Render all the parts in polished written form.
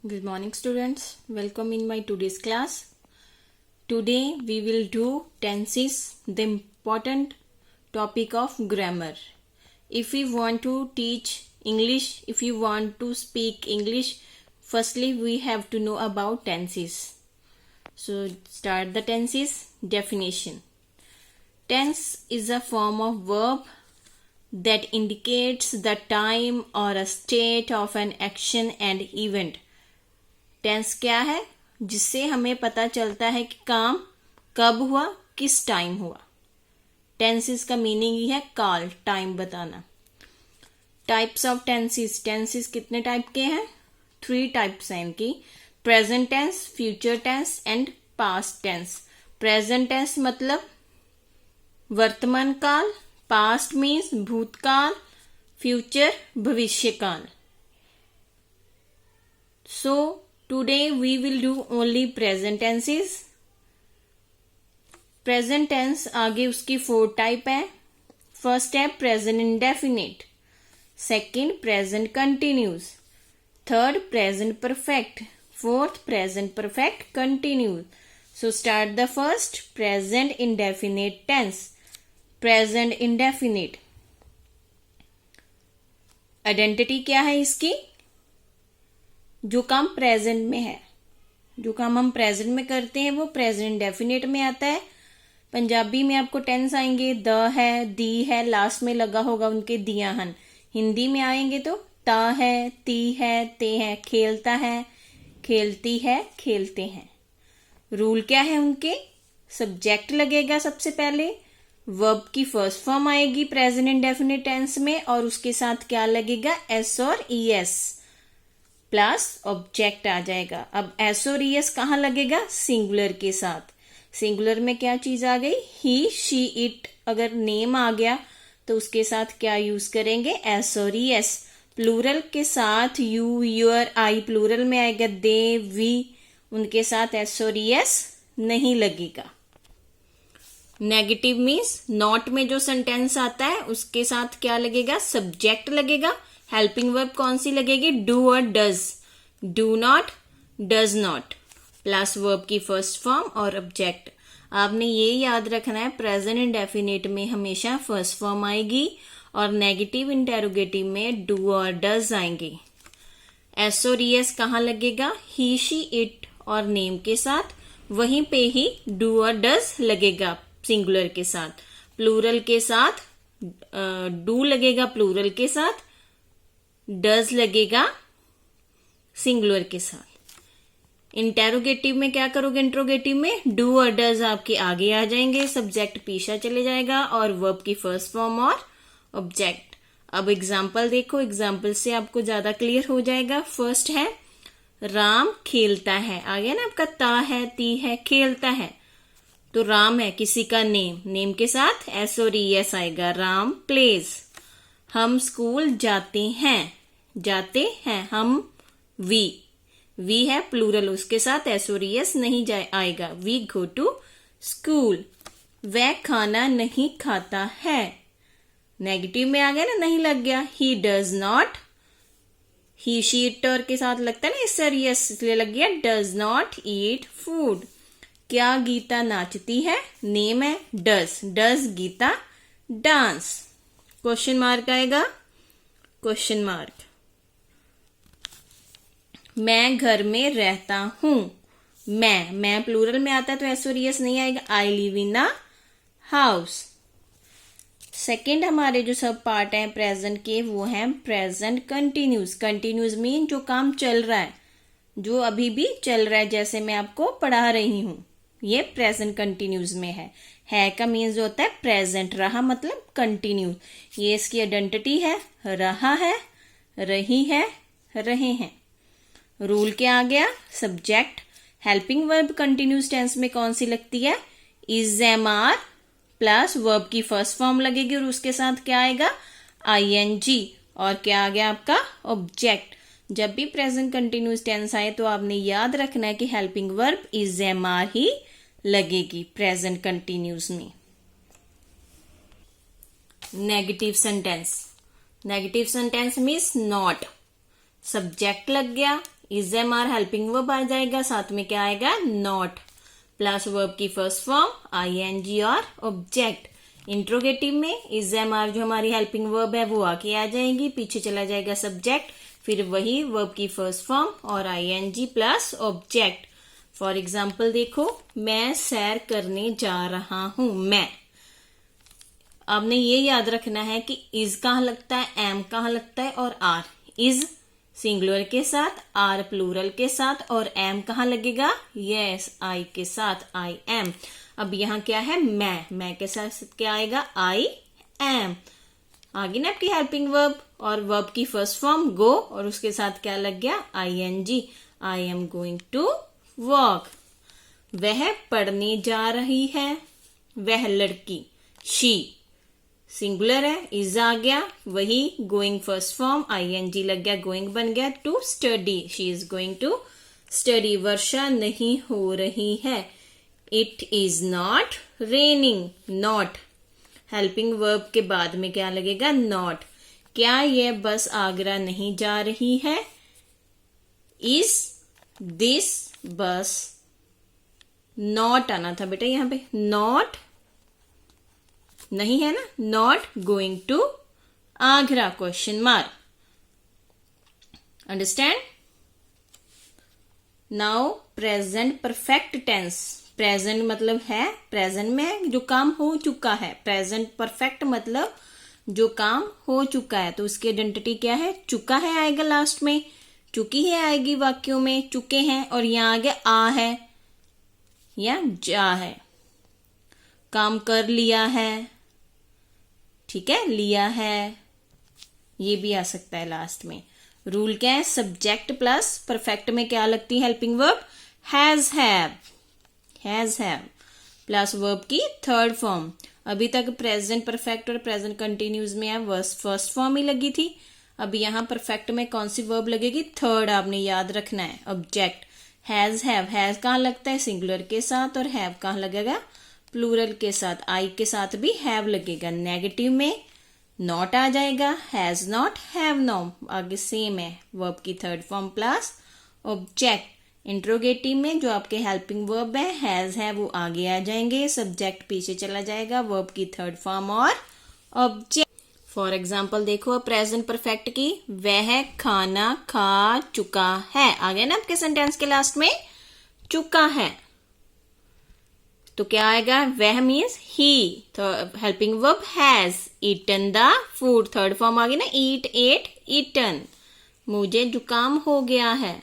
Good morning, students. Welcome in my today's class. Today we will do tenses, the important topic of grammar. If we want to teach English, if you want to speak English, firstly we have to know about tenses. So start the tenses. Definition. Tense is a form of verb that indicates the time or a state of an action and event. Tense क्या है? जिससे हमें पता चलता है कि काम कब हुआ, किस टाइम हुआ. टेंसेस का मीनिंग ही है काल, टाइम बताना. Types of tenses. टेंसेस कितने टाइप के हैं? 3 टाइप्स हैं इनकी. Present tense, future tense and past tense. Present tense मतलब वर्तमान काल, पास्ट मीन्स भूतकाल, फ्यूचर भविष्य काल. सो today we will do only present tenses. Present tense आगे उसकी 4 टाइप है. फर्स्ट है present indefinite, second present continuous, third present perfect, fourth present perfect continuous. So start the first present indefinite tense. Present indefinite identity क्या है इसकी? जो काम present में है, जो काम हम प्रेजेंट में करते हैं वो प्रेजेंट इंडेफिनिट में आता है. पंजाबी में आपको टेंस आएंगे द है, दी है, लास्ट में लगा होगा उनके दिया हन. हिंदी में आएंगे तो ता है, ती है, ते है. खेलता है, खेलती है, खेलते हैं. रूल क्या है उनके? सब्जेक्ट लगेगा सबसे पहले, वर्ब की फर्स्ट फॉर्म आएगी प्रेजेंट इंडेफिनिट टेंस में और उसके साथ क्या लगेगा? एस और ई एस प्लस ऑब्जेक्ट आ जाएगा. अब एस और ई एस कहाँ लगेगा? सिंगुलर के साथ. सिंगुलर में क्या चीज आ गई? ही, शी, इट. अगर नेम आ गया तो उसके साथ क्या यूज करेंगे? एस और ई एस. प्लूरल के साथ यू, योर, आई प्लूरल में आएगा. दे, वी, उनके साथ एस और ई एस नहीं लगेगा. नेगेटिव मीन्स नॉट में जो सेंटेंस आता है उसके साथ क्या लगेगा? सब्जेक्ट लगेगा. हेल्पिंग वर्ब कौन सी लगेगी? डू और does. Do not, does not plus verb की फर्स्ट फॉर्म और ऑब्जेक्ट. आपने ये याद रखना है प्रेजेंट इंडेफिनिट में हमेशा फर्स्ट फॉर्म आएगी और नेगेटिव इंटेरोगेटिव में डू और डज आएंगे. एस और ई एस कहाँ लगेगा? ही, शी, इट और नेम के साथ. वहीं पे ही डू और डज लगेगा सिंगुलर के साथ. प्लूरल के साथ डू लगेगा प्लूरल के साथ, डज लगेगा सिंगुलर के साथ. इंटेरोगेटिव में क्या करोगे? इंट्रोगेटिव में डू और डज आपके आगे आ जाएंगे, सब्जेक्ट पीछे चले जाएगा और वर्ब की फर्स्ट फॉर्म और ऑब्जेक्ट. अब एग्जाम्पल देखो, एग्जाम्पल से आपको ज्यादा क्लियर हो जाएगा. फर्स्ट है राम खेलता है. आ गया ना आपका ता है, ती है, खेलता है. तो राम है किसी का नेम, नेम के साथ एस और ई एस आएगा. राम प्लेज. हम स्कूल जाते हैं, जाते हैं हम. वी है प्लूरल, उसके साथ एस और ई एस नहीं आएगा. We go to school. वह खाना नहीं खाता है. नेगेटिव में आ गया ना, नहीं लग गया. He does not, he, she, it और के साथ लगता है ना इस और यस, इसलिए लग गया डज नॉट ईट फूड. क्या गीता नाचती है? नेम है does. Does Geeta dance. Question mark आएगा, क्वेश्चन मार्क. मैं घर में रहता हूं. मैं प्लूरल में आता है तो एस और ई एस नहीं आएगा. I live in a house. Second हमारे जो सब पार्ट हैं प्रेजेंट के वो हैं प्रेजेंट कंटिन्यूस. कंटिन्यूस मीन जो काम चल रहा है, जो अभी भी चल रहा है, जैसे मैं आपको पढ़ा रही हूं. ये प्रेजेंट कंटिन्यूस में है का मीन्स जो होता है प्रेजेंट. रहा मतलब कंटिन्यू. ये इसकी आइडेंटिटी है. रहा है, रही है, रहे हैं. रूल क्या आ गया? Subject. Helping verb continuous tense में कौन सी लगती है? Is, am, are plus verb की फर्स्ट फॉर्म लगेगी और उसके साथ क्या आएगा? I N G. और क्या आ गया आपका? ऑब्जेक्ट. जब भी प्रेजेंट कंटिन्यूस टेंस आए तो आपने याद रखना है कि helping verb is, am, are ही लगेगी प्रेजेंट कंटिन्यूस में. Negative sentence. Negative sentence means not. Subject लग गया, is am are helping verb आ जाएगा, साथ में क्या आएगा, नॉट, प्लस वर्ब की फर्स्ट फॉर्म आईएनजी और ऑब्जेक्ट। इंट्रोगेटिव में इज एम आर जो हमारी हेल्पिंग वर्ब है वो आके आ जाएगी, पीछे चला जाएगा सब्जेक्ट, फिर वही वर्ब की फर्स्ट फॉर्म और ING plus object. For example देखो, मैं सैर करने जा रहा हूं, मैं। आपने ये याद रखना है कि इज कहाँ लगता है, एम कहाँ लगता है और आर। इज सिंगुलर के साथ, आर प्लूरल के साथ और एम कहाँ लगेगा, यस आई के साथ, आई एम। अब यहाँ क्या है, मैं के साथ क्या आएगा, आई एम। आगे ना आपकी हेल्पिंग वर्ब और वर्ब की फर्स्ट फॉर्म गो और उसके साथ क्या लग गया, I N G, I am going to walk. वह पढ़ने जा रही है, वह लड़की, शी सिंगुलर है, इज आ गया, वही गोइंग फर्स्ट फॉर्म आईएनजी लग गया, गोइंग बन गया, to study, she is going to study. वर्षा नहीं हो रही है, it is not raining, not helping verb के बाद में क्या लगेगा, नॉट। क्या यह बस आगरा नहीं जा रही है, इज दिस बस, नॉट आना था बेटा यहां पे, नॉट नहीं है ना, not going to Agra, question mark. Understand. Now present perfect tense, present मतलब है प्रेजेंट में जो काम हो चुका है, प्रेजेंट परफेक्ट मतलब जो काम हो चुका है, तो उसकी आइडेंटिटी क्या है, चुका है आएगा लास्ट में, चुकी है आएगी वाक्यों में, चुके हैं, और यहां आगे आ है या जा है, काम कर लिया है, ठीक है, लिया है, ये भी आ सकता है लास्ट में। रूल क्या है, सब्जेक्ट प्लस परफेक्ट में क्या लगती है helping verb, has have plus verb की थर्ड फॉर्म। अभी तक प्रेजेंट परफेक्ट और प्रेजेंट कंटिन्यूज में फर्स्ट फॉर्म ही लगी थी, अब यहाँ परफेक्ट में कौन सी वर्ब लगेगी, थर्ड, आपने याद रखना है, ऑब्जेक्ट। हैज कहाँ लगता है, सिंगुलर के साथ, और हैव कहाँ लगेगा, प्लूरल के साथ, आई के साथ भी हैव लगेगा। नेगेटिव में नॉट आ जाएगा, हैज नॉट, हैव नो, आगे सेम है, वर्ब की third form plus object. Interrogative में जो आपके हेल्पिंग वर्ब है, हैज है, वो आगे आ जाएंगे, सब्जेक्ट पीछे चला जाएगा, वर्ब की थर्ड फॉर्म और ऑब्जेक्ट। फॉर एग्जाम्पल देखो प्रेजेंट परफेक्ट की, वह खाना खा चुका है, आ गया ना आपके सेंटेंस के लास्ट में चुका है, तो क्या आएगा, वह मीन्स ही, तो helping verb has, eaten the food, third form आ गई ना, ईट, एट, ईटन। मुझे जुकाम हो गया है,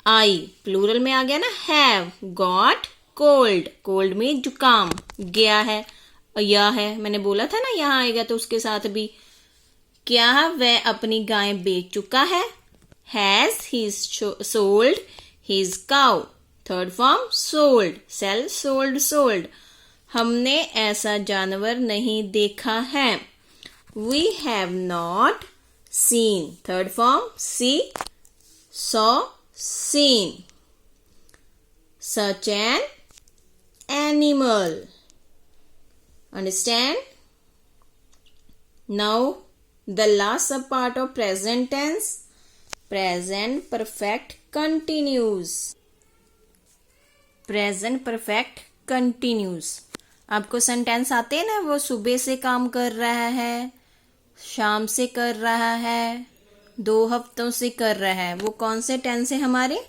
आई प्लूरल में आ गया ना, हैव गॉट कोल्ड, कोल्ड में जुकाम, गया है, या है, मैंने बोला था ना यहाँ आएगा तो उसके साथ भी। क्या वह अपनी गाय बेच चुका है, has he sold his cow, third form sold, sell, sold. हमने ऐसा जानवर नहीं देखा है, we have not seen, third form see, saw, seen, such an animal. Understand? Now the last sub part of present tense, present perfect continuous, present perfect continuous। आपको sentence आते हैं ना, वो सुबह से काम कर रहा है, शाम से कर रहा है, 2 हफ्तों से कर रहा है, वो कौन से टेंस है हमारे,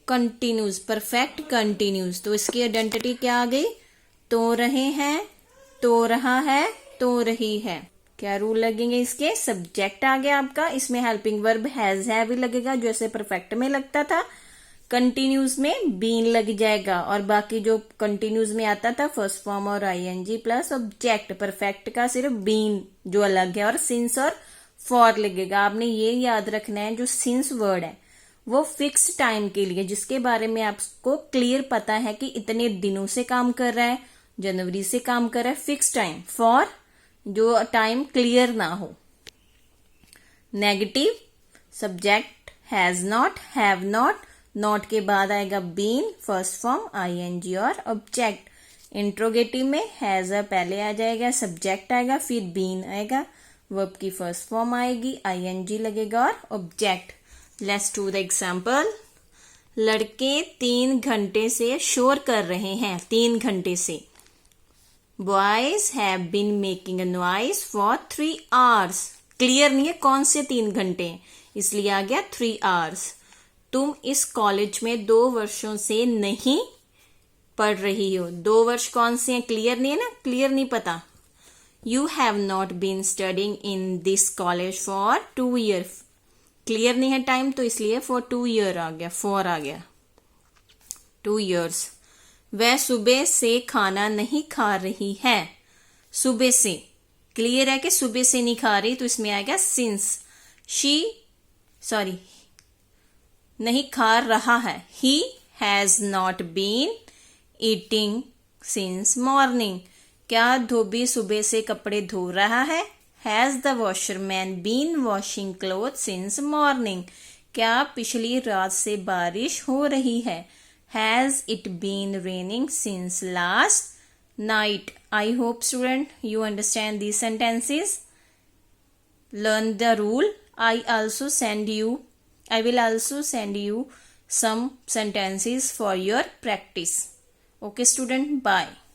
कंटिन्यूस, परफेक्ट कंटिन्यूस। तो इसकी आइडेंटिटी क्या आ गई, तो रहे हैं, तो रहा है, तो रही है। क्या रूल लगेंगे इसके, सब्जेक्ट आ गया आपका, इसमें हेल्पिंग वर्ब हैज है भी लगेगा जैसे परफेक्ट में लगता था, कंटिन्यूस में बीन लग जाएगा, और बाकी जो कंटिन्यूस में आता था फर्स्ट फॉर्म और आईएनजी प्लस ऑब्जेक्ट, परफेक्ट का सिर्फ बीन जो अलग है, और सिंस और फॉर लगेगा। आपने ये याद रखना है, जो सिंस वर्ड है वो फिक्स टाइम के लिए, जिसके बारे में आपको क्लियर पता है कि इतने दिनों से काम कर रहा है, जनवरी से काम कर रहा है, फिक्स टाइम, फॉर जो टाइम क्लियर ना हो। Negative subject has not, have not, not के बाद आएगा बीन, फर्स्ट फॉर्म आईएनजी और ऑब्जेक्ट। इंट्रोगेटिव में हैज पहले आ जाएगा, सब्जेक्ट आएगा, फिर बीन आएगा, वर्ब की फर्स्ट फॉर्म आएगी, आईएनजी लगेगा और object. Let's do the example. लड़के 3 घंटे से शोर कर रहे हैं, 3 घंटे से। Boys have been making a noise for 3 hours। Clear नहीं है कौन से 3 घंटे, इसलिए आ गया 3 hours। तुम इस कॉलेज में 2 वर्षों से नहीं पढ़ रही हो। 2 वर्ष कौन से हैं, क्लियर नहीं है ना, क्लियर नहीं पता। You have not been studying in this college for 2 years। Clear नहीं है टाइम, तो इसलिए फॉर 2 year आ गया, 4 आ गया, 2 years। वह सुबह से खाना नहीं खा रही है। सुबह से क्लियर है कि सुबह से नहीं खा रही, तो इसमें आएगा सिंस। नहीं खा रहा है। He has not been eating since morning. क्या धोबी सुबह से कपड़े धो रहा है। Has the washerman been washing cloth since morning. क्या पिछली रात से बारिश हो रही है। Has it been raining since last night. I hope student you understand these sentences. Learn the rule. I will also send you some sentences for your practice. Okay student, bye.